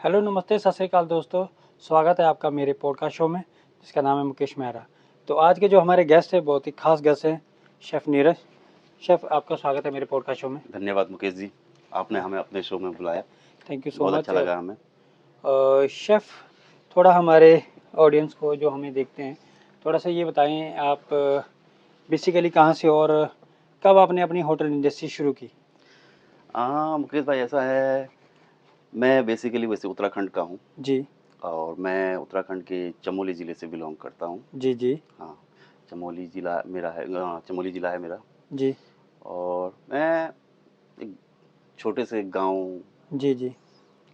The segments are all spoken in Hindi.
हेलो नमस्ते सत श्री अकाल दोस्तों। स्वागत है आपका मेरे पॉडकास्ट शो में जिसका नाम है मुकेश मेहरा। तो आज के जो हमारे गेस्ट है बहुत ही खास गेस्ट हैं, शेफ़ नीरज। शेफ़ आपका स्वागत है मेरे पॉडकास्ट शो में। धन्यवाद मुकेश जी, आपने हमें अपने शो में बुलाया। थैंक यू सो बहुत मच। अच्छा लगा हमें। शेफ़ थोड़ा हमारे ऑडियंस को जो हमें देखते हैं थोड़ा सा ये बताएं, आप बेसिकली कहाँ से और कब आपने अपनी होटल इंडस्ट्री शुरू की? मुकेश भाई ऐसा है, मैं बेसिकली वैसे उत्तराखंड का हूँ जी और मैं उत्तराखंड के चमोली ज़िले से बिलोंग करता हूँ। जी जी हाँ, चमोली ज़िला है मेरा। जी और मैं एक छोटे से गांव जी जी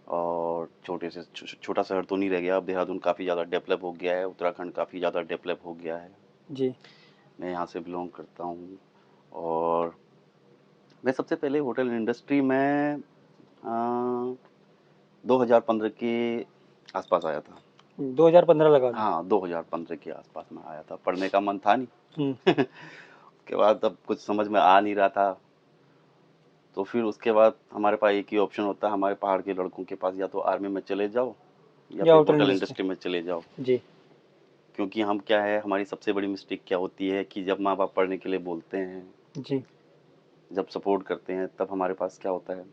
और छोटे से छोटा शहर तो नहीं रह गया, अब देहरादून काफ़ी ज़्यादा डेवलप हो गया है, उत्तराखंड काफ़ी ज़्यादा डेवलप हो गया है। जी मैं यहाँ से बिलोंग करता हूँ और मैं सबसे पहले होटल इंडस्ट्री में 2015 के आसपास आया था। 2015 लगा लो। हाँ, 2015 के आसपास में आया था। पढ़ने का मन था हम्म, नहीं। उसके बाद तब कुछ समझ में आ नहीं रहा था। तो फिर उसके बाद हमारे पास एक ही ऑप्शन होता है हमारे पहाड़ के लड़कों के पास, या तो आर्मी में चले जाओ या या फिर होटल होटल इंडस्ट्री। इंडस्ट्री में चले जाओ। जी क्योंकि हम क्या है, हमारी सबसे बड़ी मिस्टेक क्या होती है कि जब माँ बाप पढ़ने के लिए बोलते हैं, जी जब सपोर्ट करते हैं, तब हमारे पास क्या होता है,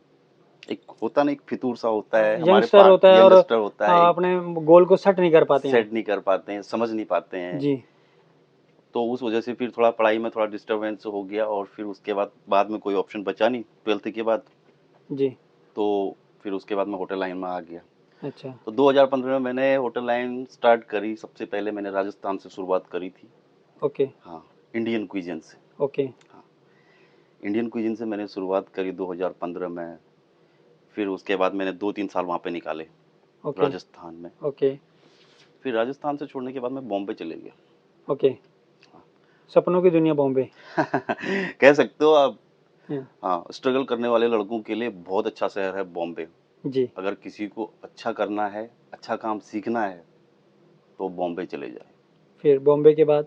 एक होता ना, एक फितूर सा होता है हमारे यंगस्टर पास, होता है और यंगस्टर होता है, एक अपने गोल को सेट नहीं कर पाते हैं आप। सेट नहीं कर पाते हैं, समझ नहीं पाते हैं। जी तो उस वजह से फिर थोड़ा पढ़ाई में थोड़ा डिस्टरबेंस हो गया और फिर उसके बाद में कोई ऑप्शन बचा नहीं 12th के बाद। जी तो फिर उसके बाद मैं होटल लाइन में आ गया। अच्छा तो 2015 में मैंने होटल लाइन स्टार्ट करी। सबसे पहले मैंने राजस्थान से शुरुआत करी थी। ओके हाँ, इंडियन क्विजन से। ओके हाँ, इंडियन क्विजन से मैंने शुरुआत करी 2015 में। फिर उसके बाद मैंने 2-3 साल वहाँ पे निकाले ओके राजस्थान में। ओके फिर राजस्थान से छोड़ने के बाद मैं बॉम्बे चले गया। ओके सपनों की दुनिया बॉम्बे। कह सकते हो आप। हाँ, हाँ, स्ट्रगल करने वाले लड़कों के लिए बहुत अच्छा शहर है बॉम्बे। जी अगर किसी को अच्छा करना है, अच्छा काम सीखना है, तो बॉम्बे चले जाए। फिर बॉम्बे के बाद?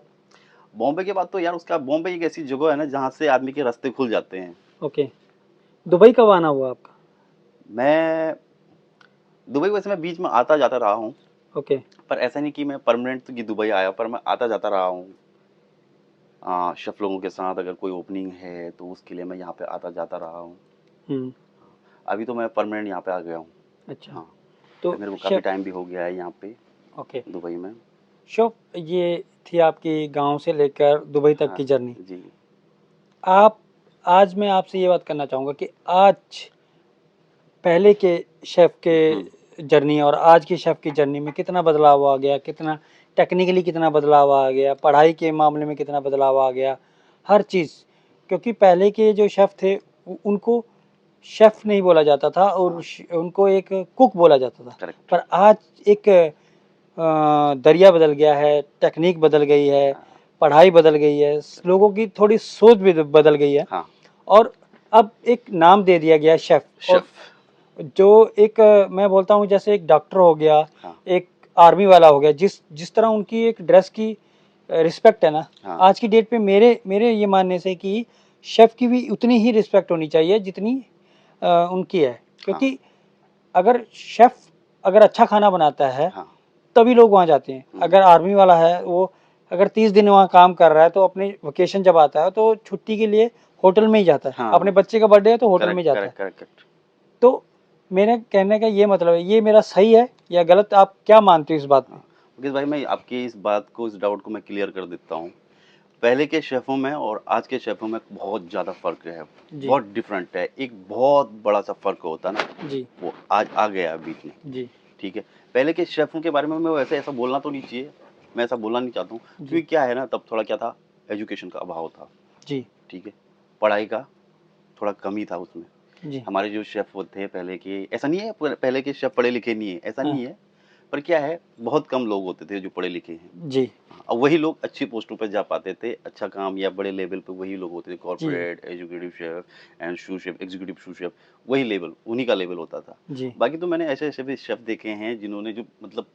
बॉम्बे के बाद तो यार उसका, बॉम्बे एक ऐसी जगह है ना जहाँ से आदमी के रास्ते खुल जाते हैं। ओके दुबई कब आना हुआ आपका? मैं दुबई वैसे मैं बीच में आता जाता रहा हूँ, ओके पर ऐसा नहीं कि मैं परमानेंट की दुबई आया, पर मैं आता जाता रहा हूँ। शेफ लोगों के साथ अगर कोई ओपनिंग है तो उसके लिए मैं यहाँ पे आता जाता रहा हूँ। हम्म अभी तो मैं परमानेंट यहाँ पे आ गया हूँ। अच्छा हाँ, तो मेरे को काफ़ी शेफ। टाइम भी हो गया है यहाँ पे ओके दुबई में। शेफ, ये थी आपकी गांव से लेकर दुबई तक हाँ की जर्नी। जी। आप आज मैं आपसे ये बात करना चाहूँगा कि आज पहले के शेफ़ हम्म, के जर्नी और आज की शेफ़ की जर्नी में कितना बदलाव आ गया, कितना टेक्निकली कितना बदलाव आ गया, पढ़ाई के मामले में कितना बदलाव आ गया, हर चीज़। क्योंकि पहले के जो शेफ़ थे उनको शेफ़ नहीं बोला जाता था और हाँ उनको एक कुक बोला जाता था। करेक्ट। पर आज एक दरिया बदल गया है, टेक्निक बदल गई है, हाँ पढ़ाई बदल गई है, लोगों की थोड़ी सोच भी बदल गई है। हाँ, और अब एक नाम दे दिया गया शेफ़। और शेफ। जो एक मैं बोलता हूँ जैसे एक डॉक्टर हो गया, हाँ एक आर्मी वाला हो गया, जिस जिस तरह उनकी एक ड्रेस की रिस्पेक्ट है ना, हाँ आज की डेट पे मेरे मेरे ये मानने से कि शेफ़ की भी उतनी ही रिस्पेक्ट होनी चाहिए जितनी उनकी है। हाँ क्योंकि अगर शेफ़ अगर अच्छा खाना बनाता है हाँ। तभी लोग वहाँ जाते हैं। हम्म, अगर आर्मी वाला है वो अगर 30 दिन वहाँ काम कर रहा है तो अपने वेकेशन जब आता है तो छुट्टी के लिए होटल में ही जाता है। अपने हाँ बच्चे का बर्थडे है तो होटल में करेक्ट जाता है। Correct correct correct. तो मेरे कहने का ये मतलब है, ये मेरा सही है या गलत, आप क्या मानते हो इस बात में? हाँ, मुकेश भाई मैं आपकी इस बात को, इस डाउट को मैं क्लियर कर देता हूँ। पहले के शेफ़ों में और आज के शेफ़ों में बहुत ज़्यादा फ़र्क है, जी बहुत डिफरेंट है। एक बहुत बड़ा सा फ़र्क होता है ना, जी वो आज आ गया है बीच में। जी ठीक है, पहले के शेफ़ों के बारे में मैं वैसे ऐसा बोलना तो नहीं चाहिए, मैं ऐसा बोलना नहीं चाहता हूँ, जी क्योंकि क्या है ना, तब थोड़ा क्या था, एजुकेशन का अभाव था। जी ठीक है, पढ़ाई का थोड़ा कमी था उसमें। जी हमारे जो शेफ़ होते हैं पहले के, ऐसा नहीं है पहले के शेफ़ पढ़े लिखे नहीं है, ऐसा हाँ नहीं है, पर क्या है, बहुत कम लोग होते थे जो पढ़े लिखे हैं। जी और वही लोग अच्छी पोस्टों पे जा पाते थे, अच्छा काम या बड़े लेवल पे वही लोग होते थे, जी corporate, executive chef and sous chef, executive sous chef, वही लेवल, उन्हीं का लेवल होता था। जी बाकी तो मैंने ऐसे ऐसे भी शेफ देखे हैं जिन्होंने जो मतलब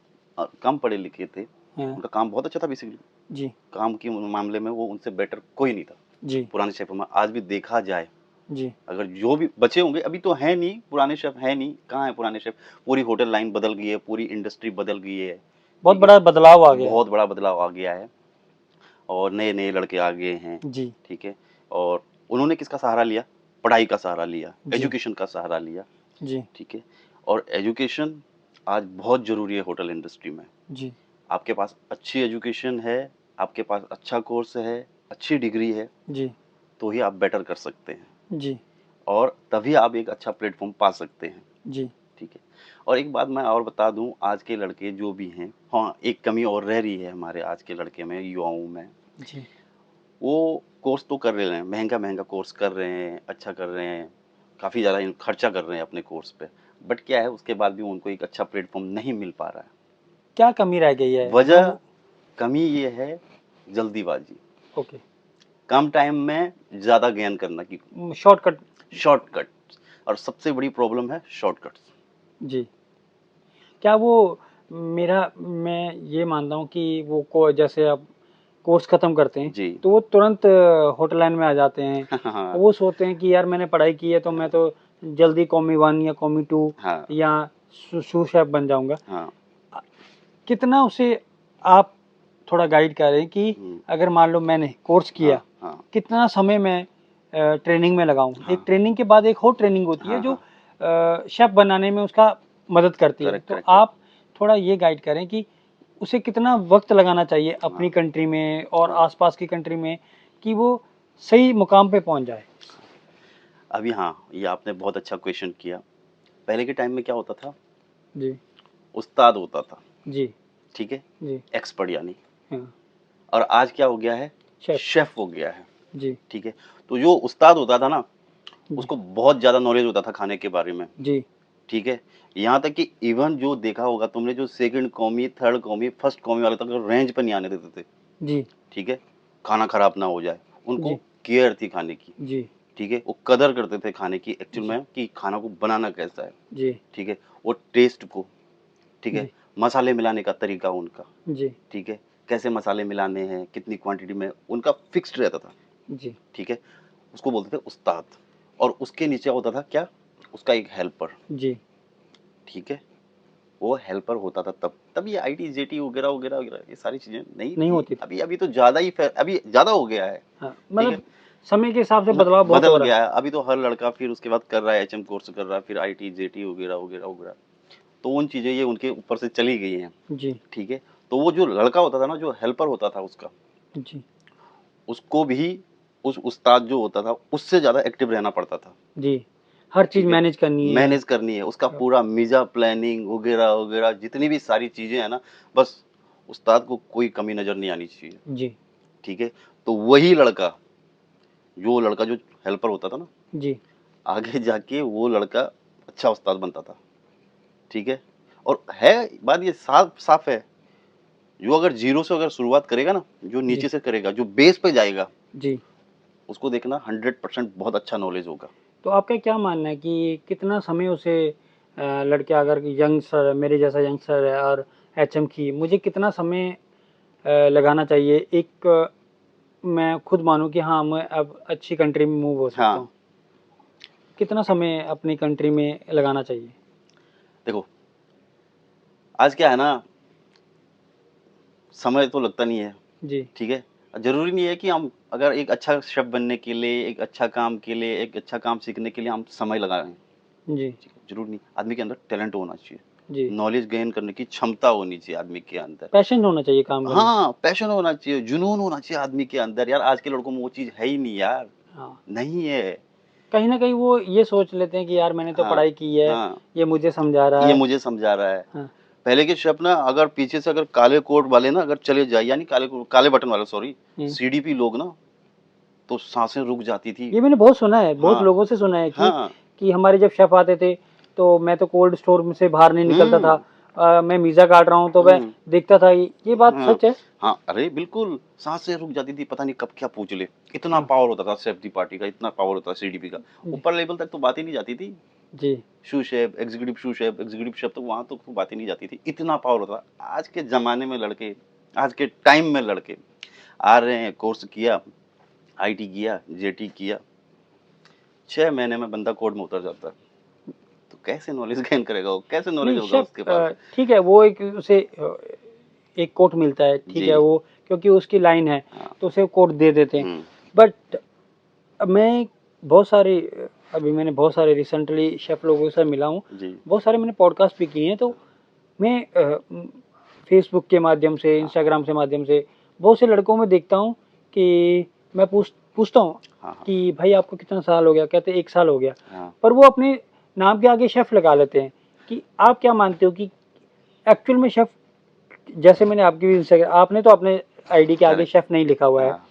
कम पढ़े लिखे थे, हाँ उनका काम बहुत अच्छा था बेसिकली। जी काम के मामले में वो उनसे बेटर कोई नहीं था जी पुराने शेफों में। आज भी देखा जाए जी, अगर जो भी बचे होंगे, अभी तो है नहीं, पुराने शेफ है नहीं, कहाँ है पुराने शेफ? पूरी होटल लाइन बदल गई है, पूरी इंडस्ट्री बदल गई है, बहुत ठीक है? बड़ा बदलाव आ गया है। बहुत बड़ा बदलाव आ गया है और नए-नए लड़के आ गए हैं, जी, ठीक है? और उन्होंने किसका सहारा लिया? पढ़ाई का सहारा लिया, जी, एजुकेशन का सहारा लिया, जी, ठीक है? और एजुकेशन आज बहुत ज़रूरी है होटल इंडस्ट्री में। जी, आपके पास अच्छी एजुकेशन है, आपके पास अच्छा कोर्स है, अच्छी डिग्री है, जी, तो ही आप बेटर कर सकते हैं जी, और तभी आप एक अच्छा प्लेटफ़ॉर्म पा सकते हैं, जी, ठीक है? और एक बात मैं और बता दूँ, आज के लड़के जो भी हैं, हाँ, एक कमी और रह रही है हमारे आज के लड़के में, युवाओं में, जी, वो कोर्स तो कर रहे हैं, महँगा-महँगा कोर्स कर रहे हैं, अच्छा कर रहे हैं, काफ़ी ज़्यादा इन खर्चा कर रहे हैं अपने कोर्स पे। बट क्या है, उसके बाद भी उनको एक अच्छा प्लेटफ़ॉर्म नहीं मिल पा रहा है। क्या कमी रह गई है? जो वजह कमी ये है जल्दीबाज़ी, ओके, कम टाइम में ज़्यादा गेन करना की शॉर्टकट शॉर्टकट और सबसे बड़ी प्रॉब्लम है शॉर्टकट्स। जी। क्या वो मैं ये मानता हूँ कि वो को जैसे अब कोर्स खत्म करते हैं, जी। तो वो तुरंत होटल लाइन में आ जाते हैं। हाँ, वो सोचते हैं कि यार मैंने पढ़ाई की है तो मैं तो जल्दी कॉमी 1 या कॉमी 2 हाँ, या सू शेफ बन जाऊँगा। हाँ। अ, कितना उसे आप थोड़ा गाइड करें कि हुँ, अगर मान लो मैंने कोर्स हाँ, किया, हाँ, कितना समय मैं ट्रेनिंग में लगाऊँ? एक हाँ, ट्रेनिंग के बाद एक और ट्रेनिंग होती है हाँ, जो हाँ। शेफ बनाने में उसका मदद करती है। करेक्ट, तो करेक्ट, करेक्ट। आप थोड़ा ये गाइड करें कि उसे कितना वक़्त लगाना चाहिए हाँ, अपनी कंट्री में और हाँ। आस-पास की कंट्री में कि वो सही मुकाम पे पहुँच जाए? अभी हाँ, ये आपने बहुत अच्छा क्वेश्चन किया। पहले के टाइम में क्या होता था, जी, उस्ताद होता था, जी, ठीक है? जी, एक्सपर्ट यानी हाँ, और आज क्या हो गया है, शेफ़ शेफ़ हो गया है, जी, ठीक है? तो जो उस्ताद होता था ना, जी, उसको बहुत ज़्यादा नॉलेज होता था खाने के बारे में, जी, ठीक है? यहाँ तक कि इवन जो देखा होगा तुमने जो सेकंड कौमी, थर्ड कौमी, फर्स्ट कौमी वाले तक रेंज पे नहीं आने देते थे, जी, ठीक है? खाना खराब ना हो जाए, उनको जी, केयर थी खाने की, जी, ठीक है? वो कदर करते थे खाने की एक्चुअल जी, में कि खाना को बनाना कैसा है, जी, ठीक है? वो टेस्ट को, ठीक है? जी, मसाले मिलाने का तरीका उनका, जी, ठीक है? कैसे मसाले मिलाने हैं, कितनी क्वांटिटी में, उनका फिक्स्ड रहता था, जी, ठीक है? उसको बोलते थे उस्ताद और उसके नीचे होता था क्या? उसका एक हेल्पर, जी, ठीक है? वो हेल्पर होता था तब। तब ये आईटी, जेटी वगैरह, वगैरह, वगैरह ये सारी चीज़ें नहीं नहीं थी। होती थी। अभी अभी तो ज़्यादा ही अभी ज़्यादा हो गया है, हाँ, ठीक है? मतलब समय के हिसाब से ना बदलाव बहुत बदल हो रहा है। गया है। अभी तो हर लड़का फिर उसके बाद कर रहा है, एचएम कोर्स कर रहा है, फिर आईटी, जेटी वगैरह, वगैरह, वगैरह। तो उन चीज़ें ये उनके ऊपर से चली गई हैं, जी, ठीक है? तो वो जो लड़का होता था ना, जो हेल्पर होता था उसका, जी, उसको भी उस उस्ताद जो होता था, उससे ज़्यादा एक्टिव रहना पड़ता था, जी, हर चीज़ ठीक है? मैनेज करनी है। मैनेज करनी है, उसका पूरा मीज़ा प्लानिंग वगैरह, वगैरह जितनी भी सारी चीज़ें हैं ना, बस उस्ताद को कोई कमी नज़र नहीं आनी चाहिए, जी, ठीक है? तो वही लड़का, जो लड़का जो हेल्पर होता था ना, जी, आगे जाके वो लड़का अच्छा उस्ताद बनता था, ठीक है? और है बात ये साफ-साफ है, जो अगर ज़ीरो से अगर शुरुआत करेगा ना, जो जी, नीचे से करेगा, जो बेस पे जाएगा, जी। उसको देखना 100% बहुत अच्छा नॉलेज होगा। तो आपका क्या मानना है कि कितना समय उसे लड़के अगर यंगस्टर मेरे जैसा यंगस्टर है और एचएम की मुझे कितना समय लगाना चाहिए एक मैं खुद मानूँ कि हाँ मैं अब अच्छी कंट्री में मूव हो सकता हाँ, हूँ कितना समय अपनी कंट्री में लगाना चाहिए देखो, आज क्या है ना, समय तो लगता नहीं है, जी ठीक है? ज़रूरी नहीं है कि हम अगर एक अच्छा शेफ़ बनने के लिए, एक अच्छा काम के लिए, एक अच्छा काम सीखने के लिए हम समय लगाएँ, जी ठीक है? ज़रूरी नहीं, आदमी के अंदर टैलेंट होना चाहिए, जी नॉलेज गेन करने की क्षमता होनी चाहिए आदमी के अंदर। पैशन होना चाहिए काम करने का हाँ, पैशन होना चाहिए, जुनून होना चाहिए आदमी के अंदर यार, आज के लड़कों में वो चीज़ है ही नहीं यार, हाँ नहीं है। कहीं ना कहीं वो ये सोच लेते हैं कि यार मैंने तो हाँ, पढ़ाई की है हाँ, ये मुझे समझा रहा ये है मुझे समझा रहा है। हाँ पहले के शेफ़ ना अगर पीछे से अगर काले कोट वाले ना अगर चले जाए यानी काले बटन वाले सॉरी, हम्म। सीडीपी लोग ना, तो साँसें रुक जाती थी। ये मैंने बहुत सुना है बहुत हाँ, लोगों से सुना है हाँ, कि हमारे जब शेफ आते थे तो मैं तो कोल्ड स्टोर में से बाहर नहीं निकलता था हुँ, मैं मीज़ा काट रहा हूँ तो मैं हुँ, देखता था ये बात हाँ, सच है हाँ, अरे बिल्कुल, साँसें रुक जाती थी, पता नहीं कब क्या पूछ ले। इतना हाँ पावर होता था शेफ़ दी पार्टी का, इतना पावर होता था सीडीपी का। जी ऊपर लेवल तक तो बात ही नहीं जाती थी। जी शू शेफ, एग्ज़ीक्यूटिव शेफ तो वहाँ तो बात ही नहीं जाती थी, इतना पावर होता था। आज के ज़माने में लड़के, आज के टाइम में लड़के आ रहे हैं, कोर्स किया, आईटी किया, जेटी किया, 6 महीने में बंदा कोड में उतर जाता है, तो कैसे नॉलेज गेन करेगा वो, कैसे नॉलेज नहीं होगा शेफ उसके पास? ठीक है, वो एक उसे एक कोट मिलता है, ठीक जी। है, वो क्योंकि उसकी लाइन है हाँ। तो उसे कोट दे देते हैं। हम्म। बट मैं बहुत सारे अभी मैंने बहुत सारे रिसेंटली शेफ लोगों से मिला हूँ, जी। बहुत सारे मैंने पॉडकास्ट भी किए हैं, तो मैं फेसबुक के माध्यम से, हाँ। इंस्टाग्राम से माध्यम से बहुत से लड़कों में देखता हूँ कि मैं पूछता हूँ हाँ। हाँ। कि भाई आपको कितना साल हो गया, कहते 1 साल हो गया, हाँ। पर वो अपने नाम के आगे शेफ लगा लेते हैं। कि आप क्या मानते हो कि एक्चुअल में शेफ, जैसे मैंने आपकी भी इंस्टाग्राम, आपने तो अपने आईडी के आगे करेक्ट। शेफ नहीं लिखा हुआ है, हाँ।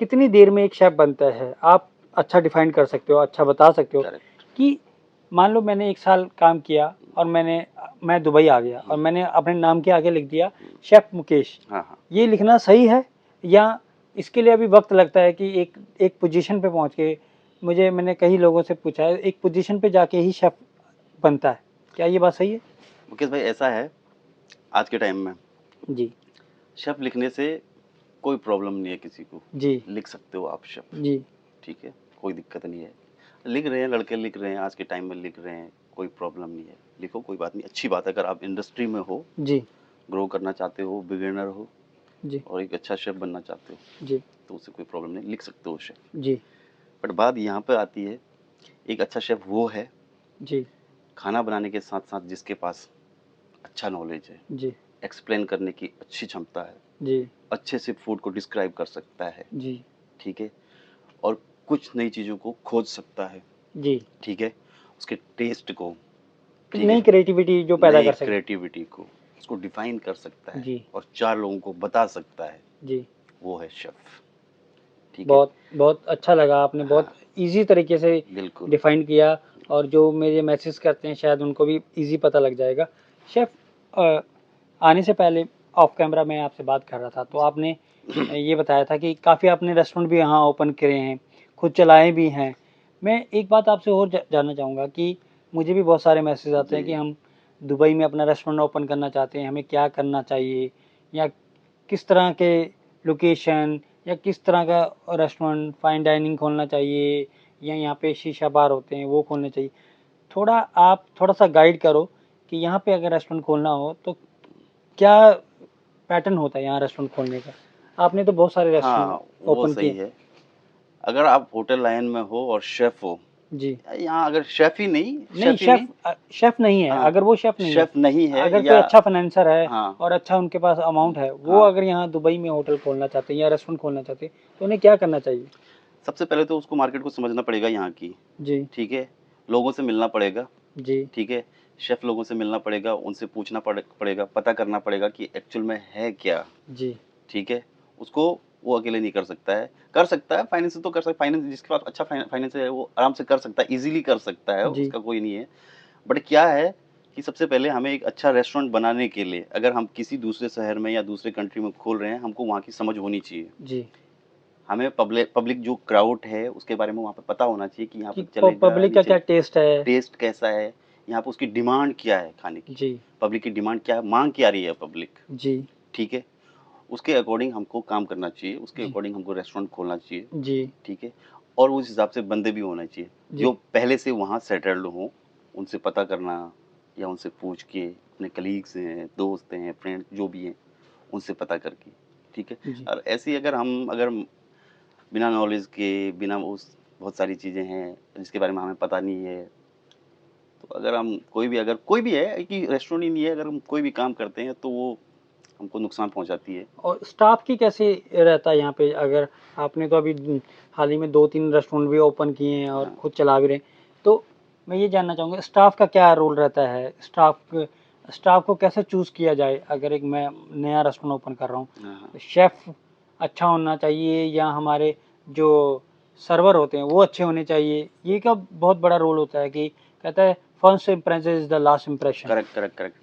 कितनी देर में एक शेफ बनता है? आप अच्छा डिफाइन कर सकते हो, अच्छा बता सकते हो करेक्ट। कि मान लो मैंने 1 साल काम किया और मैं दुबई आ गया और मैंने अपने नाम के आगे लिख दिया शेफ मुकेश, हाँ। हाँ। ये लिखना सही है या इसके लिए अभी वक्त लगता है कि एक एक पोजीशन पे पहुंच के, मैंने कई लोगों से पूछा है, एक पोजीशन पे जाके ही शेफ बनता है, क्या ये बात सही है? मुकेश भाई, ऐसा है आज के टाइम में, जी शेफ लिखने से कोई प्रॉब्लम नहीं है किसी को, जी लिख सकते हो आप शेफ, जी ठीक है, कोई दिक्कत नहीं है। लिख रहे हैं लड़के, लिख रहे हैं आज के टाइम में, लिख रहे हैं, कोई प्रॉब्लम नहीं है, लिखो, कोई बात नहीं, अच्छी बात है। अगर आप इंडस्ट्री में हो, जी ग्रो करना चाहते हो, बिगिनर हो जी और एक अच्छा शेफ बनना चाहते हो, जी तो उससे कोई प्रॉब्लम नहीं, लिख सकते हो शेफ। जी बट बात यहाँ पे आती है, एक अच्छा शेफ वो है जी खाना बनाने के साथ साथ जिसके पास अच्छा नॉलेज है, जी एक्सप्लेन करने की अच्छी क्षमता है, जी अच्छे से फूड को डिस्क्राइब कर सकता है, जी ठीक है, और कुछ नई चीज़ों को खोज सकता है, जी ठीक है, उसके टेस्ट को, एक ठीक नई है, क्रिएटिविटी जो पैदा नई कर सके। क्रिएटिविटी को उसको डिफाइन कर सकता है जी और 4 लोगों को बता सकता है, जी वो है शेफ, ठीक है। बहुत बहुत अच्छा लगा, आपने बहुत हाँ, इजी तरीके से बिल्कुल। डिफाइन किया, और जो मेरे मैसेज करते हैं शायद उनको भी इजी पता लग जाएगा। शेफ, आने से पहले ऑफ कैमरा मैं आपसे बात कर रहा था तो आपने ये बताया था कि काफ़ी आपने रेस्टोरेंट भी यहाँ ओपन करे हैं, खुद चलाए भी हैं। मैं एक बात आपसे और जानना चाहूँगा कि मुझे भी बहुत सारे मैसेज आते हैं कि जी। हम दुबई में अपना रेस्टोरेंट ओपन करना चाहते हैं, हमें क्या करना चाहिए, या किस तरह के लोकेशन या किस तरह का रेस्टोरेंट, फाइन डाइनिंग खोलना चाहिए या यहाँ पे शीशा बार होते हैं वो खोलने चाहिए? आप थोड़ा सा गाइड करो कि यहाँ पे अगर रेस्टोरेंट खोलना हो तो क्या पैटर्न होता है यहाँ रेस्टोरेंट खोलने का? आपने तो बहुत सारे रेस्टोरेंट हाँ, वो ओपन सही किए। है। अगर आप होटल लाइन में हो और शेफ हो, जी यहाँ अगर शेफ ही नहीं, नहीं, शेफ ही नहीं, शेफ नहीं है, हाँ, अगर वो शेफ नहीं है, शेफ नहीं है अगर कोई या, अच्छा फाइनेंसर है हाँ, और अच्छा उनके पास अमाउंट है, वो हाँ, अगर यहाँ दुबई में होटल खोलना चाहते हैं या रेस्टोरेंट खोलना चाहते हैं तो उन्हें क्या करना चाहिए? सबसे पहले तो उसको मार्केट को समझना पड़ेगा यहाँ की, जी ठीक है, लोगों से मिलना पड़ेगा, जी ठीक है, शेफ लोगों से मिलना पड़ेगा, उनसे पूछना पड़ेगा, पता करना पड़ेगा कि एक्चुअल में है क्या, जी ठीक है, उसको वो अकेले नहीं कर सकता है, फाइनेंस तो कर सकता है, फाइनेंस जिसके पास अच्छा फाइनेंस है वो आराम से कर सकता है, ईज़िली कर सकता है, जी उसका कोई नहीं है। बट क्या है कि सबसे पहले हमें एक अच्छा रेस्टोरेंट बनाने के लिए अगर हम किसी दूसरे शहर में या दूसरे कंट्री में खोल रहे हैं, हमको वहाँ की समझ होनी चाहिए। जी हमें पब्लिक जो क्राउड है उसके बारे में वहाँ पे पता होना चाहिए कि यहाँ कि पे चलेगा, पब्लिक नहीं का क्या चलेगा, टेस्ट है। टेस्ट कैसा है, यहाँ पे उसकी डिमांड क्या है खाने की, जी पब्लिक की डिमांड क्या है, माँग क्या रही है पब्लिक, जी ठीक है? उसके अकॉर्डिंग हमको काम करना चाहिए, उसके जी अकॉर्डिंग हमको रेस्टोरेंट खोलना चाहिए, जी ठीक है? और उस हिसाब से बंदे भी होने चाहिए, जी जो पहले से वहाँ सेटल्ड हों, उनसे पता करना या उनसे पूछ के, अपने कलीग्स हैं, दोस्त हैं, फ्रेंड्स जो भी हैं, उनसे पता करके, ठीक है? जी और ऐसे ही अगर बिना नॉलेज के, बिना उस बहुत सारी चीज़ें हैं, जिसके बारे में हमें पता नहीं है, तो अगर कोई भी है कि रेस्टोरेंट ही नहीं है, अगर हम कोई भी काम करते हैं, तो वो हमको नुकसान पहुँचाती है। और स्टाफ की कैसे रहता है यहाँ पे? अगर आपने तो अभी हाल ही में 2-3 रेस्टोरेंट भी ओपन किए हैं और हाँ, खुद चला भी रहे हैं, तो मैं ये जानना चाहूँगा स्टाफ का क्या रोल रहता है? स्टाफ को कैसे चूज़ किया जाए? अगर एक मैं नया रेस्टोरेंट ओपन कर रहा हूँ, हाँ, तो शेफ़ अच्छा होना चाहिए या हमारे जो सर्वर होते हैं वो अच्छे होने चाहिए? ये का बहुत बड़ा रोल होता है कि कहता है first impression is the last impression. Correct, correct, correct.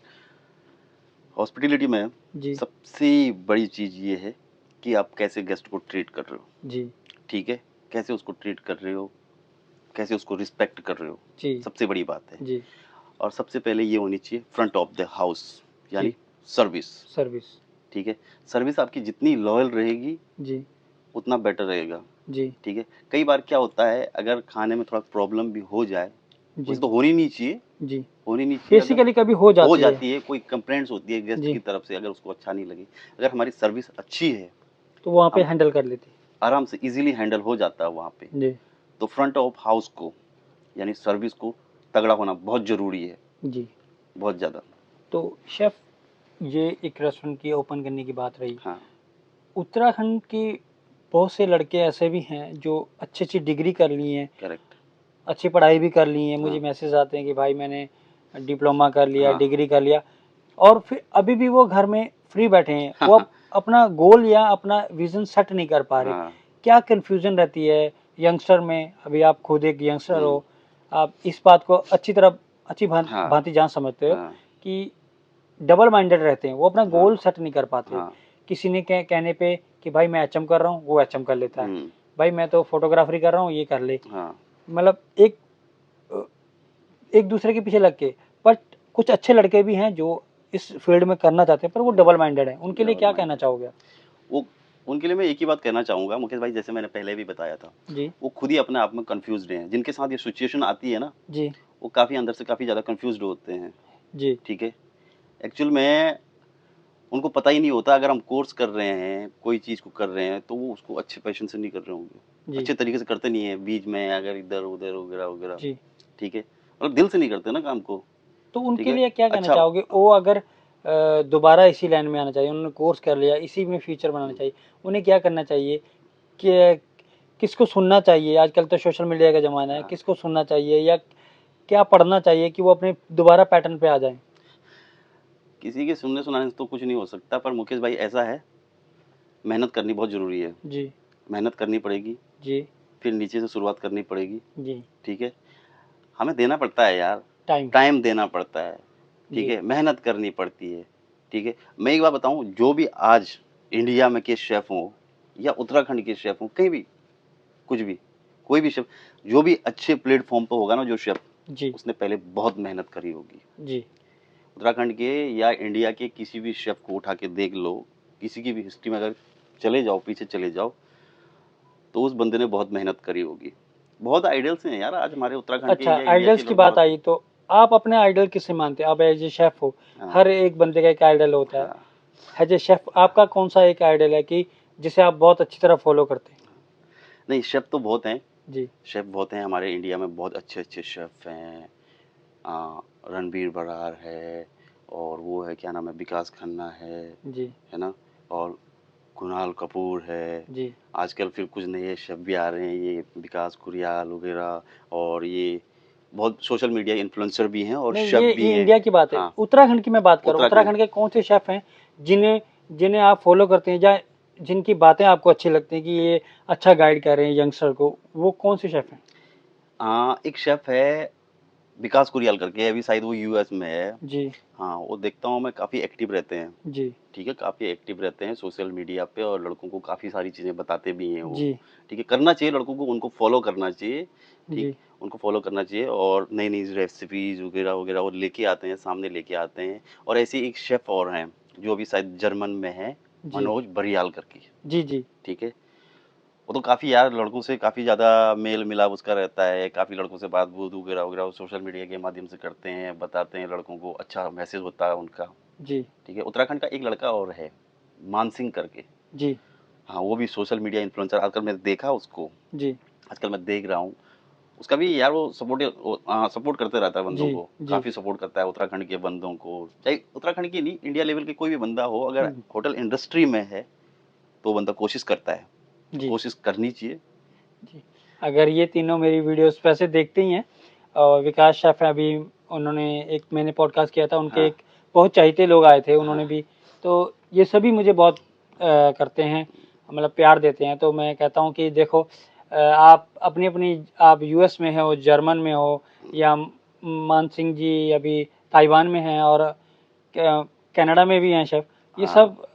Hospitality में जी सबसे बड़ी चीज़ ये है कि आप कैसे गेस्ट को ट्रीट कर रहे हो, जी ठीक है? कैसे उसको ट्रीट कर रहे हो, कैसे उसको रिस्पेक्ट कर रहे हो, जी सबसे बड़ी बात है। जी और सबसे पहले ये होनी चाहिए फ्रंट ऑफ द हाउस, यानी जी सर्विस, सर्विस। ठीक है? सर्विस आपकी जितनी लॉयल रहेगी, जी उतना बेटर रहेगा। जी, ठीक है। कई बार क्या होता है, अगर खाने में थोड़ा प्रॉब्लम भी हो जाए, जी, वैसे तो होनी नहीं चाहिए, जी। होनी नहीं चाहिए, अगर बेसिकली कभी हो हो जाती है। जाती है, कोई कंप्लेंट्स होती है गेस्ट जी, की तरफ से, अगर उसको अच्छा नहीं लगे, अगर हमारी सर्विस अच्छी है, तो वहाँ पे हम हैंडल कर लेती। आराम से ईज़िली हैंडल हो जाता है वहाँ पे। जी, तो फ्रंट ऑफ हाउस को, यानी सर्विस को तगड़ा होना बहुत ज़रूरी है, जी। बहुत ज़्यादा। तो शेफ़, ये एक रेस्टोरेंट की ओपन करने की बात रही। हाँ, उत्तराखंड के बहुत से लड़के ऐसे भी हैं जो अच्छी-अच्छी डिग्री कर ली हैं, करेक्ट। अच्छी पढ़ाई भी कर ली हैं। मुझे हाँ, मैसेज आते हैं कि भाई मैंने डिप्लोमा कर लिया, हाँ, डिग्री कर लिया, और फिर अभी भी वो घर में फ्री बैठे हैं। हाँ, वो हाँ, अपना गोल या अपना विज़न सेट नहीं कर पा रहे। हाँ, क्या कन्फ्यूज़न रहती है यंगस्टर में? अभी आप खुद एक यंगस्टर हुँ, हो, आप इस बात को अच्छी हाँ, भाँति जान समझते हो हाँ, कि डबल माइंडेड रहते हैं, वो अपना हाँ, गोल सेट नहीं कर पाते। हाँ, किसी ने कहने पे कि भाई मैं एचएम कर रहा हूँ, वो एचएम कर लेता है। हुँ, भाई मैं तो फोटोग्राफरी कर रहा हूँ, ये कर ले। हाँ, मतलब अ, एक दूसरे के पीछे लग के, बट कुछ अच्छे लड़के भी हैं जो इस फील्ड में करना चाहते हैं, पर वो डबल माइंडेड हैं। उनके लिए डबल क्या कहना माइंडेड। चाहोगे आप? वो उनके लिए मैं एक ही बात कहना चाहूँगा मुकेश भाई, जैसे मैंने पहले भी बताया था, जी, वो खुद ही अपने आप में कन्फ्यूज़्ड हैं। जिनके साथ ये सिचुएशन आती है ना, जी, वो काफ़ी अंदर से काफ़ी ज़्यादा कन्फ्यूज़्ड होते हैं, जी, ठीक है? एक्चुअल में उनको पता ही नहीं होता, अगर हम कोर्स कर रहे हैं, कोई चीज़ को कर रहे हैं, तो वो उसको अच्छे पैशन से नहीं कर रहे होंगे। जी, अच्छे तरीके से करते नहीं हैं, बीच में अगर इधर-उधर वगैरह-वगैरह, जी। ठीक है? मतलब दिल से नहीं करते ना काम को, तो ठीक उनके है? लिए क्या कहना अच्छा, चाहोगे? वो अगर दोबारा इसी लाइन में आना चाहिए, उन्होंने कोर्स कर लिया, इसी में फ्यूचर बनाना चाहिए, उन्हें क्या करना चाहिए? कि किसको सुनना चाहिए? आजकल तो सोशल मीडिया का ज़माना है, हाँ, किसको सुनना चाहिए या क्या पढ़ना चाहिए कि वो अपने दोबारा पैटर्न पे आ जाएँ? किसी के सुनने-सुनाने से तो कुछ नहीं हो सकता, पर मुकेश भाई ऐसा है, मेहनत करनी बहुत ज़रूरी है। जी, मेहनत करनी पड़ेगी, जी, फिर नीचे से शुरुआत करनी पड़ेगी, जी, ठीक है? हमें देना पड़ता है यार, टाइम। टाइम देना पड़ता है, ठीक जी, है? मेहनत करनी पड़ती है, ठीक है? मैं एक बात बताऊँ, जो भी आज इंडिया में के शेफ़ हों या उत्तराखंड के शेफ़ हों, कहीं भी, कुछ भी, कोई भी शेफ़, जो भी अच्छे प्लेटफ़ॉर्म पे होगा ना जो शेफ़, जी, उसने पहले बहुत मेहनत करी होगी। जी, उत्तराखंड के या इंडिया के किसी भी शेफ़ को उठा के देख लो, किसी की भी हिस्ट्री में अगर चले जाओ, पीछे चले जाओ, तो उस बंदे ने बहुत मेहनत करी होगी। बहुत आइडल्स हैं यार आज हमारे उत्तराखंड के अच्छा, या इंडिया के आइडल्स की लोग बात बहुत। आई तो आप अपने आइडल किसे मानते हैं? आप एज़ ए शेफ़ हो, हाँ, हर एक बंदे का एक आइडल होता है। हाँ। एज़ ए शेफ़ आपका कौन-सा एक आइडल है कि जिसे आप बहुत अच्छी तरह फ़ॉलो करते हैं? नहीं, शेफ़ तो बहुत हैं, जी, शेफ़ बहुत हैं हमारे इंडिया में, बहुत अच्छे-अच्छे शेफ़ हैं। रणबीर बरार है, और वो है, क्या नाम है, विकास खन्ना जी, है ना? और कुणाल कपूर है। जी। आजकल फिर कुछ नए शेफ़ भी आ रहे हैं, ये विकास कुरियाल वग़ैरह, और ये बहुत सोशल मीडिया इन्फ्लुएंसर भी हैं और नहीं, शेफ़ भी ये हैं। इंडिया की बात है। हाँ, उत्तराखंड की मैं बात कर रहा हूँ। उत्तराखंड। उत्तराखंड के कौन से शेफ़ हैं जिन्हें जिन्हें आप फ़ॉलो करते हैं या जिनकी बातें आपको अच्छी लगती हैं कि ये अच्छा गाइड कर रहे हैं यंगस्टर को, वो कौन से शेफ़ हैं? एक शेफ़ है विकास कुरियाल करके, अभी शायद वो यूएस में है। जी, हाँ, वो देखता हूँ मैं, काफ़ी एक्टिव रहते हैं। जी, ठीक है, काफ़ी एक्टिव रहते हैं सोशल मीडिया पे, और लड़कों को काफ़ी सारी चीज़ें बताते भी हैं वो। जी, ठीक है, करना चाहिए लड़कों को, उनको फ़ॉलो करना चाहिए, ठीक, जी, उनको फ़ॉलो करना चाहिए, और नई-नई रेसिपीज़ वग़ैरह-वग़ैरह वो लेके आते हैं, सामने लेके आते हैं। और ऐसे ही एक शेफ़ और हैं, जो अभी शायद जर्मन में हैं, जी, मनोज बरियाल करके, जी, जी, ठीक है? वो तो काफ़ी यार लड़कों से काफ़ी ज़्यादा मेल-मिलाप उसका रहता है, काफ़ी लड़कों से बात-बूत वग़ैरह-वग़ैरह वो सोशल मीडिया के माध्यम से करते हैं, बताते हैं लड़कों को, अच्छा मैसेज होता है उनका, जी, ठीक है? उत्तराखंड का एक लड़का और है, मान सिंह करके। जी, हाँ, वो भी सोशल मीडिया इन्फ्लुएंसर, आजकल मैं देखा उसको, जी, आजकल मैं देख रहा हूँ। उसका भी यार वो सपोर्ट करते रहता है बंदों जी, को, जी, काफ़ी सपोर्ट करता है उत्तराखंड के बंदों को। चाहे उत्तराखंड की नहीं, इंडिया लेवल के कोई भी बंदा हो, अगर हुँ, होटल इंडस्ट्री में है, तो बंदा कोशिश करता है। तो जी, कोशिश करनी चाहिए। जी। अगर ये तीनों मेरी वीडियोज़ वैसे देखते ही हैं, और विकास शेफ़ हैं, अभी उन्होंने एक मैंने पॉडकास्ट किया था, उनके हाँ, एक बहुत चहेते लोग आए थे, हाँ, उन्होंने भी, तो ये सभी मुझे बहुत करते हैं, मतलब प्यार देते हैं। तो मैं कहता हूँ कि देखो, आप अपनी-अपनी, आप यूएस में हो, जर्मन में हो, या मान सिंह जी अभी ताइवान में हैं, और क कनाडा में भी हैं शेफ़। ये हाँ, सब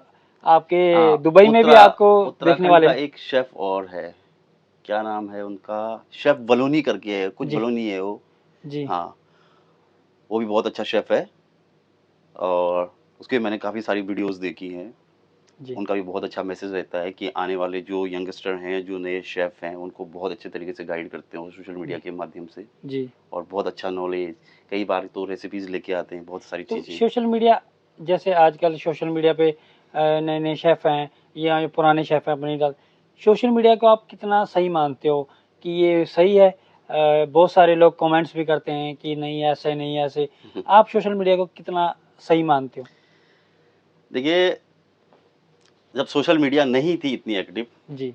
आपके हाँ, दुबई में भी आपको देखने उत्तराखंड वाले का हैं। एक शेफ़ और है, क्या नाम है उनका? शेफ़ बलूनी करके है, कुछ जी, बलूनी है वो। जी, हाँ, वो भी बहुत अच्छा शेफ़ है, और उसके मैंने काफ़ी सारी वीडियोज़ देखी हैं। जी, उनका भी बहुत अच्छा मैसेज रहता है कि आने वाले जो यंगस्टर हैं, जो नए शेफ़ हैं, उनको बहुत अच्छे तरीके से गाइड करते हैं वो सोशल मीडिया जी, के माध्यम से, जी। और बहुत अच्छा नॉलेज, कई बार तो रेसिपीज़ लेके आते हैं, बहुत सारी तो चीज़ें। सोशल मीडिया, जैसे आजकल सोशल मीडिया पे नए-नए शेफ़ हैं या जो पुराने शेफ़ हैं अपनी डाल, सोशल मीडिया को आप कितना सही मानते हो कि ये सही है? बहुत सारे लोग कमेंट्स भी करते हैं कि नहीं ऐसे नहीं ऐसे। आप सोशल मीडिया को कितना सही मानते हो? देखिए, जब सोशल मीडिया नहीं थी इतनी एक्टिव, जी,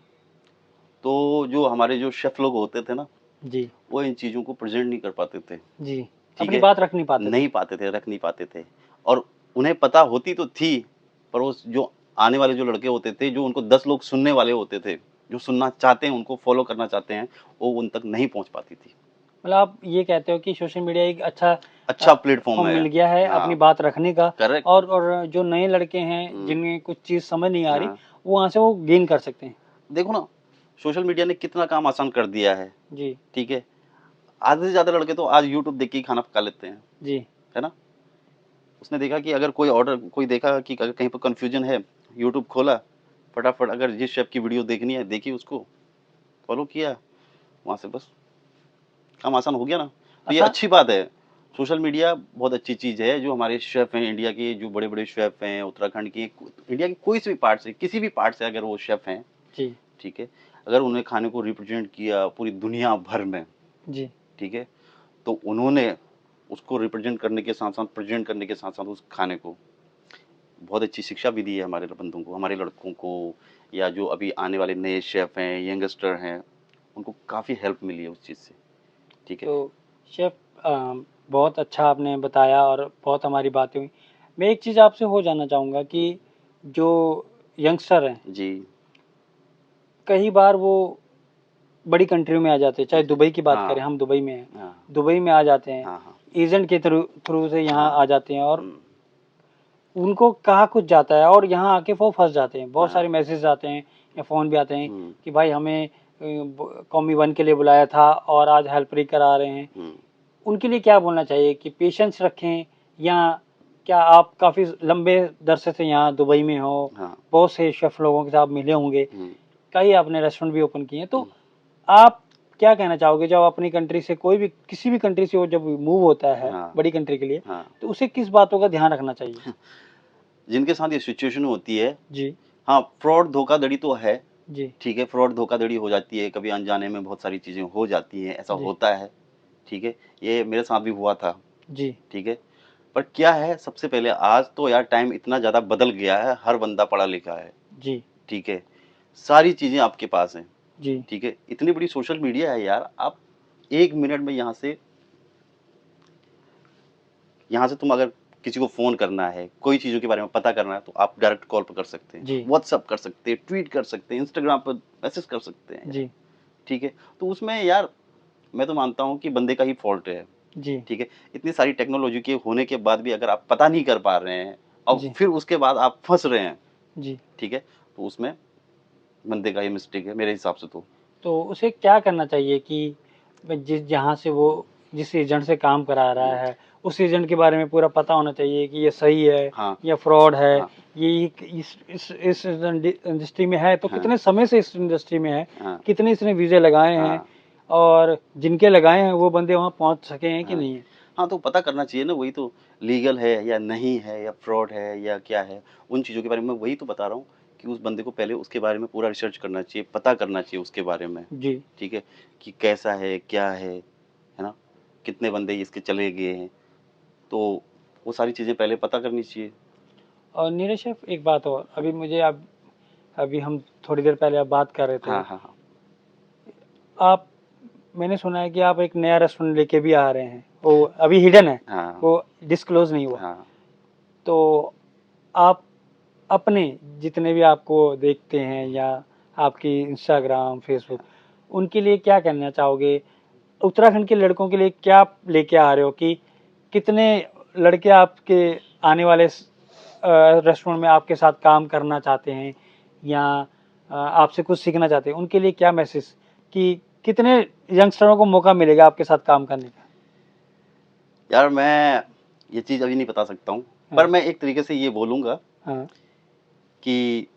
तो जो हमारे जो शेफ़ लोग होते थे ना, जी, वो इन चीज़ों को प्रेज़ेंट नहीं कर पाते थे, जी। ठीक अपनी है? बात रख नहीं पाते थे। नहीं पाते थे, रख नहीं पाते थे, और उन्हें पता होती तो थी, पर वो जो आने वाले जो लड़के होते थे, जो उनको 10 लोग सुनने वाले होते थे, जो सुनना चाहते हैं, उनको फ़ॉलो करना चाहते हैं, वो उन तक नहीं पहुँच पाती थी। मतलब आप ये कहते हो कि सोशल मीडिया एक अच्छा अच्छा प्लेटफ़ॉर्म प्लेटफ़ॉर्म है। मिल गया है अपनी हाँ, बात रखने का, करेक्ट। और जो नए लड़के हैं हुँ, जिन्हें कुछ चीज़ समझ नहीं आ रही, हाँ। वो वहाँ से वो गेन कर सकते हैं। देखो ना, सोशल मीडिया ने कितना काम आसान कर दिया जी, ठीक है? आधे से ज़्यादा लड़के तो आज यूट्यूब देख के ही खाना पका लेते हैं, जी, है ना? उसने देखा कि अगर कोई देखा कि अगर कहीं पर कन्फ्यूजन है, यूट्यूब खोला, फटाफट अगर जिस शेफ़ की वीडियो देखनी है, देखी उसको, फ़ॉलो किया, वहाँ से बस काम आसान हो गया ना। तो ये आसान। अच्छी बात है। सोशल मीडिया बहुत अच्छी चीज़ है, जो हमारे शेफ़ हैं इंडिया के, जो बड़े-बड़े शेफ़ हैं, उत्तराखंड के, इंडिया के कोई से भी पार्ट से, किसी भी पार्ट से अगर वो शेफ़ हैं, जी, ठीक है? अगर उन्होंने खाने को रिप्रेज़ेंट किया पूरी दुनिया भर में, जी, ठीक है? तो उन्होंने उसको रिप्रेज़ेंट करने के साथ-साथ, प्रेज़ेंट करने के साथ-साथ उस खाने को बहुत अच्छी शिक्षा भी दी है हमारे बंदों को, हमारे लड़कों को, या जो अभी आने वाले नए शेफ़ हैं, यंगस्टर हैं, उनको काफ़ी हेल्प मिली है उस चीज़ से, ठीक है? तो शेफ़, बहुत अच्छा आपने बताया और बहुत हमारी बातें हुई। मैं एक चीज़ आपसे और जानना चाहूँगा कि जो यंगस्टर हैं, जी। कई बार वो बड़ी कंट्रियों में आ जाते हैं, चाहे दुबई की बात करें, हाँ, हम दुबई में हैं। हाँ, दुबई में आ जाते हैं, हाँ, हाँ, एजेंट के थ्रू थ्रू से यहाँ हाँ, आ जाते हैं और हुँ, उनको कहा कुछ जाता है और यहाँ आके वो फँस जाते हैं। बहुत हाँ, सारे मैसेज आते हैं या फ़ोन भी आते हैं हुँ, कि भाई हमें कौमी 1 के लिए बुलाया था और आज हेल्परी करा रहे हैं। हुँ, उनके लिए क्या बोलना चाहिए कि पेशेंस रखें, या क्या आप काफ़ी लंबे अरसे से यहाँ दुबई में हो, हाँ, बहुत से शेफ़ लोगों के साथ मिले होंगे, हुँ, कई आपने रेस्टोरेंट भी ओपन किए हैं, हुँ, तो आप क्या कहना चाहोगे जब अपनी कंट्री से कोई भी किसी भी कंट्री से वो जब मूव होता है हाँ, बड़ी कंट्री के लिए, हाँ। तो उसे किस बातों का ध्यान रखना चाहिए? जिनके साथ ये सिचुएशन होती है, जी, हाँ, फ्रॉड धोखाधड़ी तो है, जी, ठीक है? फ्रॉड धोखाधड़ी हो जाती है, कभी अनजाने में बहुत सारी चीज़ें हो जाती हैं, ऐसा जी, होता है, ठीक है? ये मेरे साथ भी हुआ था, जी, ठीक है? पर क्या है, सबसे पहले आज तो यार टाइम इतना ज़्यादा बदल गया है, हर बंदा पढ़ा-लिखा है, जी, ठीक है? सारी चीज़ें आपके पास हैं, जी, ठीक है? इतनी बड़ी सोशल मीडिया है यार, आप 1 मिनट में यहाँ से तुम अगर किसी को फ़ोन करना है, कोई चीज़ों के बारे में पता करना है, तो आप डायरेक्ट कॉल पे कर सकते हैं, जी, व्हाट्सएप कर सकते हैं, ट्वीट कर सकते हैं, इंस्टाग्राम पर मैसेज कर सकते हैं यार, जी, ठीक है? तो उसमें यार मैं तो मानता हूँ कि बंदे का ही फ़ॉल्ट है, जी, ठीक है? इतनी सारी टेक्नोलॉजी के होने के बाद भी अगर आप पता नहीं कर पा रहे हैं और जी, फिर उसके बाद आप फँस रहे हैं, जी। ठीक है? तो उसमें बंदे का ही मिस्टेक है मेरे हिसाब से तो। तो उसे क्या करना चाहिए कि जहाँ से वो जिस एजेंट से काम करा रहा हुँ, है, उस एजेंट के बारे में पूरा पता होना चाहिए कि ये सही है हाँ, या फ्रॉड है, हाँ, ये इस इंडस्ट्री में है तो हाँ, कितने समय से इस इंडस्ट्री में है, हाँ, कितने इसने वीज़े लगाए हैं, हाँ, और जिनके लगाए हैं वो बंदे वहाँ पहुँच सके हैं कि हाँ। नहीं है? हाँ, तो पता करना चाहिए ना, वही तो लीगल है या नहीं है या फ्रॉड है या क्या है, उन चीज़ों के बारे में वही तो बता रहा हूँ कि उस बंदे को पहले उसके बारे में पूरा रिसर्च करना चाहिए, पता करना चाहिए उसके बारे में, जी। ठीक है? कि कैसा है, क्या है ना? कितने बंदे इसके चले गए हैं, तो वो सारी चीज़ें पहले पता करनी चाहिए। और नीरज शेफ़, एक बात और, अभी हम थोड़ी देर पहले आप बात कर रहे हाँ, थे, हाँ, हाँ। आप मैंने सुना है कि आप एक नया रेस्टोरेंट लेके भी आ रहे हैं, वो अभी हिडन है, हाँ, वो डिस्क्लोज़ नहीं हुआ। हाँ, तो आप अपने जितने भी आपको देखते हैं या आपकी इंस्टाग्राम, फेसबुक, उनके लिए क्या कहना चाहोगे? उत्तराखंड के लड़कों के लिए क्या आप लेके आ रहे हो कि कितने लड़के आपके आने वाले रेस्टोरेंट में आपके साथ काम करना चाहते हैं या आपसे कुछ सीखना चाहते हैं? उनके लिए क्या मैसेज कि कितने यंगस्टरों को मौका मिलेगा आपके साथ काम करने का? यार मैं ये चीज़ अभी नहीं बता सकता हूँ, पर हाँ, मैं एक तरीके से ये बोलूँगा हाँ, कि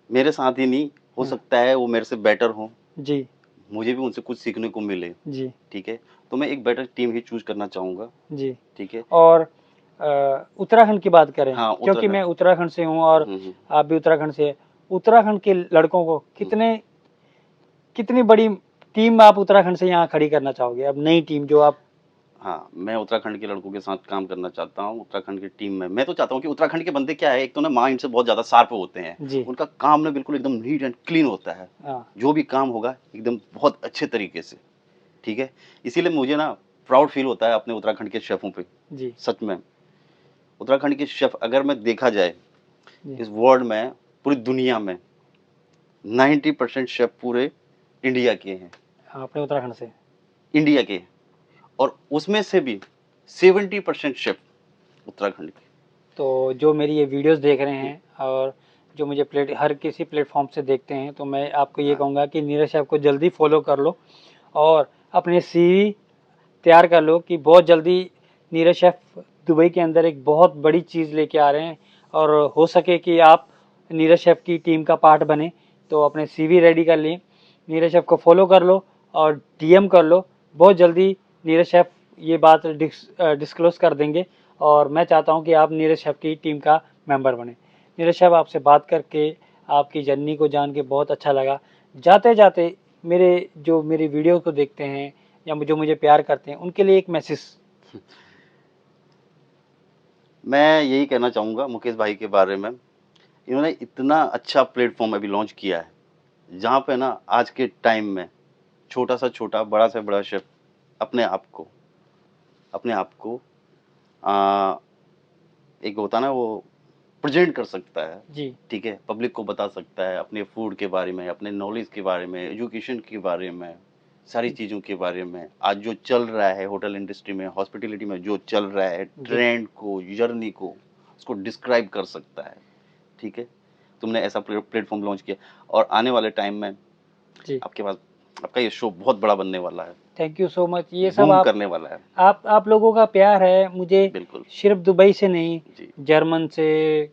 मेरे साथ ही नहीं, हो हाँ। सकता है वो मेरे से बेटर हो, जी, मुझे भी उनसे कुछ सीखने को मिले, जी, ठीक है? तो मैं एक बेटर टीम ही चूज़ करना चाहूँगा, जी। ठीक है? और उत्तराखंड की बात करें, हाँ, क्योंकि उत्तराखंड। मैं उत्तराखंड से हूँ और हुँ, हुँ। आप भी उत्तराखंड से हैं। उत्तराखंड के लड़कों को हुँ। कितनी बड़ी टीम आप उत्तराखंड से यहाँ खड़ी करना चाहोगे? अब नई टीम जो आप हाँ, मैं उत्तराखंड के लड़कों के साथ काम करना चाहता हूँ, उत्तराखंड की टीम में। मैं तो चाहता हूँ कि उत्तराखंड के बंदे क्या है, एक तो ना माइंड से बहुत ज़्यादा शार्प होते हैं। जी, उनका काम ना बिल्कुल एकदम नीट एंड क्लीन होता है। हाँ, जो भी काम होगा एकदम बहुत अच्छे तरीके से, ठीक है? इसीलिए मुझे ना प्राउड फ़ील होता है अपने उत्तराखंड के शेफ़ों पे, जी, सच में। उत्तराखंड के शेफ़ अगर मैं देखा जाए, जी। इस वर्ल्ड में, पूरी दुनिया में 90% शेफ़ पूरे इंडिया के हैं, हाँ, अपने उत्तराखंड से। इंडिया के। और उसमें से भी 70% शेफ़ उत्तराखंड के। तो जो मेरी ये वीडियोज़ देख रहे हैं और जो मुझे हर किसी प्लेटफ़ॉर्म से देखते हैं, तो मैं आपको ये हाँ, कहूँगा कि नीरज शेफ़ को जल्दी फ़ॉलो कर लो और अपने सीवी तैयार कर लो कि बहुत जल्दी नीरज शेफ़ दुबई के अंदर एक बहुत बड़ी चीज़ लेके आ रहे हैं और हो सके कि आप नीरज शेफ़ की टीम का पार्ट बने, तो अपने सीवी रेडी कर लिए, नीरज शेफ़ को फ़ॉलो कर लो और डीएम कर लो। बहुत जल्दी नीरज शेफ़ ये बात डिस्क्लोज़ कर देंगे और मैं चाहता हूँ कि आप नीरज शेफ़ की टीम का मेंबर बनें। नीरज शेफ़, आपसे बात करके, आपकी जर्नी को जान के बहुत अच्छा लगा। जाते-जाते मेरी वीडियो को देखते हैं या जो मुझे प्यार करते हैं, उनके लिए एक मैसेज। मैं यही कहना चाहूँगा मुकेश भाई के बारे में, इन्होंने इतना अच्छा प्लेटफ़ॉर्म अभी लॉन्च किया है, जहाँ पे ना आज के टाइम में छोटा से छोटा, बड़ा से बड़ा शेफ़ अपने आप को अपने आप को अ, एक होता है ना वो प्रेज़ेंट कर सकता है, जी, ठीक है? पब्लिक को बता सकता है अपने फूड के बारे में, अपने नॉलेज के बारे में, एजुकेशन के बारे में, सारी चीज़ों के बारे में। आज जो चल रहा है होटल इंडस्ट्री में, हॉस्पिटैलिटी में जो चल रहा है, जी, ट्रेंड को, जर्नी को, उसको डिस्क्राइब कर सकता है, ठीक है? तुमने ऐसा प्लेटफ़ॉर्म लॉन्च किया और आने वाले टाइम में जी। आपके पास आपका ये शो बहुत बड़ा बनने वाला है, थैंक यू सो मच। ये सब बूम करने वाला है। आप लोगों का प्यार है मुझे बिल्कुल, सिर्फ़ दुबई से नहीं, जी। जर्मन से,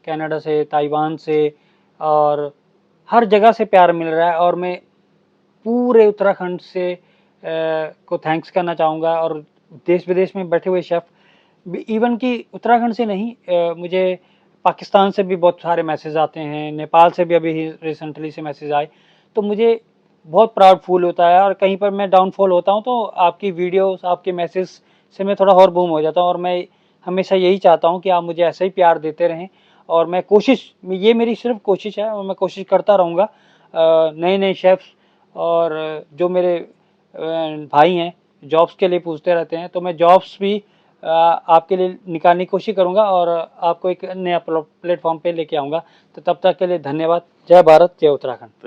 कनाडा से, ताइवान से और हर जगह से प्यार मिल रहा है और मैं पूरे उत्तराखंड से को थैंक्स करना चाहूँगा और देश-विदेश में बैठे हुए शेफ़ इवन कि उत्तराखंड से नहीं, मुझे पाकिस्तान से भी बहुत सारे मैसेज आते हैं, नेपाल से भी अभी रिसेंटली से मैसेज आए, तो मुझे बहुत प्राउड फील होता है और कहीं पर मैं डाउनफॉल होता हूँ तो आपकी वीडियोस, आपके मैसेज से मैं थोड़ा और बूम हो जाता हूँ और मैं हमेशा यही चाहता हूँ कि आप मुझे ऐसा ही प्यार देते रहें और मैं ये मेरी सिर्फ कोशिश है और मैं कोशिश करता रहूँगा नए नए शेफ्स और जो मेरे भाई हैं जॉब्स के लिए पूछते रहते हैं, तो मैं जॉब्स भी आपके लिए निकालने की कोशिश करूँगा और आपको एक नया प्लेटफॉर्म पे लेके आऊँगा। तो तब तक के लिए धन्यवाद। जय भारत, जय उत्तराखंड।